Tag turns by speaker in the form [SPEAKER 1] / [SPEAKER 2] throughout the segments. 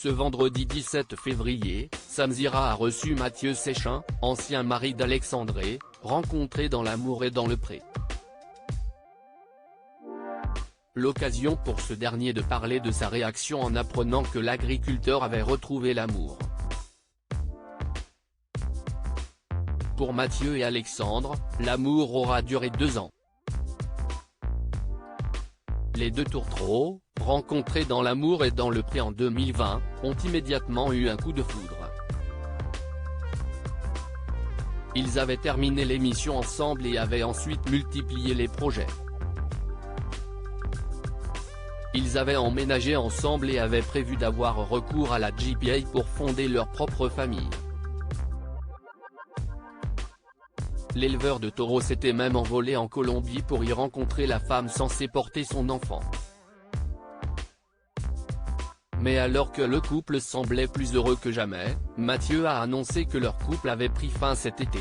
[SPEAKER 1] Ce vendredi 17 février, Samzira a reçu Mathieu Séchin, ancien mari d'Alexandrée, rencontré dans l'amour et dans le pré. L'occasion pour ce dernier de parler de sa réaction en apprenant que l'agriculteur avait retrouvé l'amour. Pour Mathieu et Alexandre, l'amour aura duré 2 ans. Les deux tourtereaux, rencontrés dans l'amour et dans le pré en 2020, ont immédiatement eu un coup de foudre. Ils avaient terminé l'émission ensemble et avaient ensuite multiplié les projets. Ils avaient emménagé ensemble et avaient prévu d'avoir recours à la GPA pour fonder leur propre famille. L'éleveur de taureaux s'était même envolé en Colombie pour y rencontrer la femme censée porter son enfant. Mais alors que le couple semblait plus heureux que jamais, Mathieu a annoncé que leur couple avait pris fin cet été.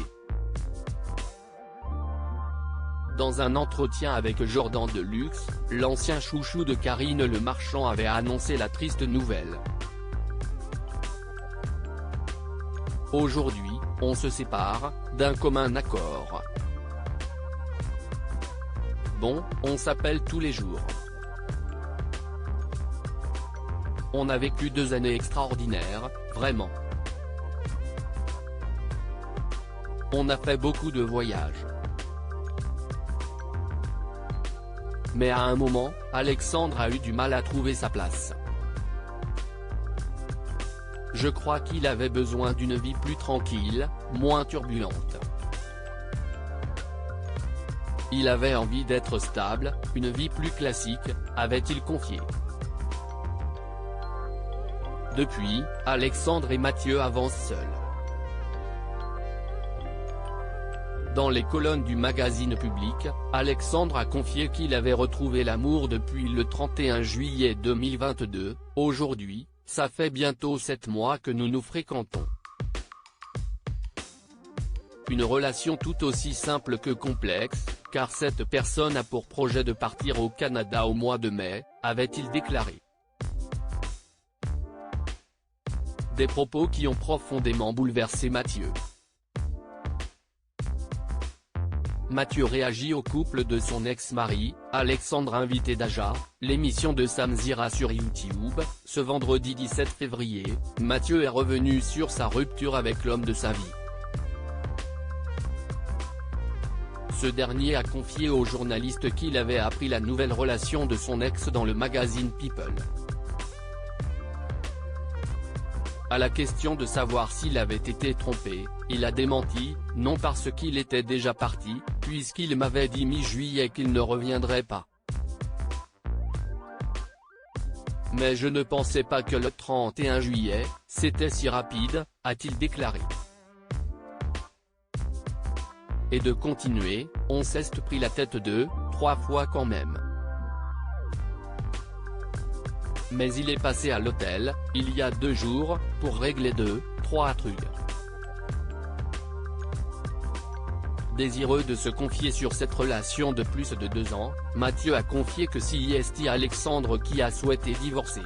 [SPEAKER 1] Dans un entretien avec Jordan Deluxe, l'ancien chouchou de Karine Le Marchand avait annoncé la triste nouvelle. Aujourd'hui, on se sépare, d'un commun accord. Bon, on s'appelle tous les jours. On a vécu 2 années extraordinaires, vraiment. On a fait beaucoup de voyages. Mais à un moment, Alexandre a eu du mal à trouver sa place. Je crois qu'il avait besoin d'une vie plus tranquille, moins turbulente. Il avait envie d'être stable, une vie plus classique, avait-il confié. Depuis, Alexandre et Mathieu avancent seuls. Dans les colonnes du magazine Public, Alexandre a confié qu'il avait retrouvé l'amour depuis le 31 juillet 2022, aujourd'hui, ça fait bientôt 7 mois que nous nous fréquentons. Une relation tout aussi simple que complexe, car cette personne a pour projet de partir au Canada au mois de mai, avait-il déclaré. Des propos qui ont profondément bouleversé Mathieu. Mathieu réagit au couple de son ex-mari, Alexandre invité d'Aja, l'émission de Samzira sur YouTube. Ce vendredi 17 février, Mathieu est revenu sur sa rupture avec l'homme de sa vie. Ce dernier a confié aux journalistes qu'il avait appris la nouvelle relation de son ex dans le magazine People. À la question de savoir s'il avait été trompé, il a démenti, non parce qu'il était déjà parti, puisqu'il m'avait dit mi-juillet qu'il ne reviendrait pas. Mais je ne pensais pas que le 31 juillet, c'était si rapide, a-t-il déclaré. Et de continuer, on s'est pris la tête 2-3 fois quand même. Mais il est passé à l'hôtel, il y a 2 jours, pour régler 2-3 trucs. Désireux de se confier sur cette relation de plus de 2 ans, Mathieu a confié que c'est Alexandre qui a souhaité divorcer.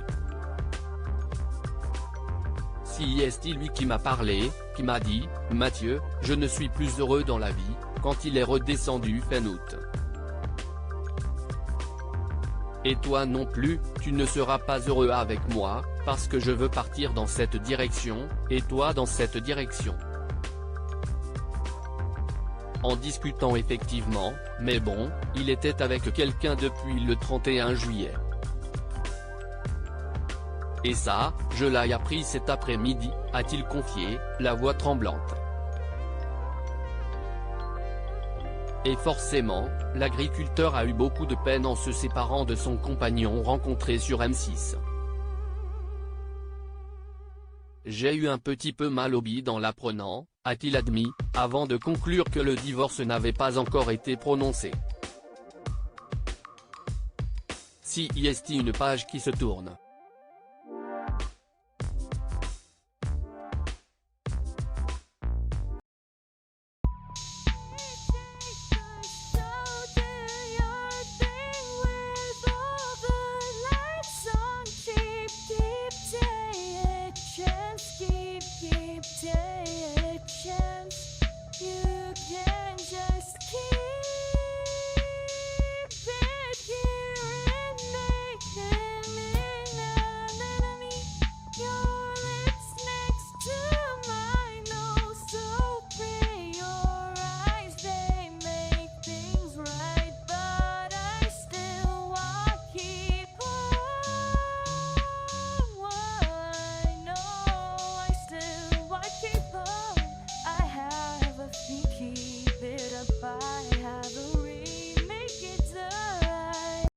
[SPEAKER 1] C'est lui qui m'a parlé, qui m'a dit « Mathieu, je ne suis plus heureux dans la vie », quand il est redescendu fin août. Et toi non plus, tu ne seras pas heureux avec moi, parce que je veux partir dans cette direction, et toi dans cette direction. En discutant effectivement, mais bon, il était avec quelqu'un depuis le 31 juillet. Et ça, je l'ai appris cet après-midi, a-t-il confié, la voix tremblante. Et forcément, l'agriculteur a eu beaucoup de peine en se séparant de son compagnon rencontré sur M6. J'ai eu un petit peu mal au bide en l'apprenant, a-t-il admis, avant de conclure que le divorce n'avait pas encore été prononcé. C'est une page qui se tourne.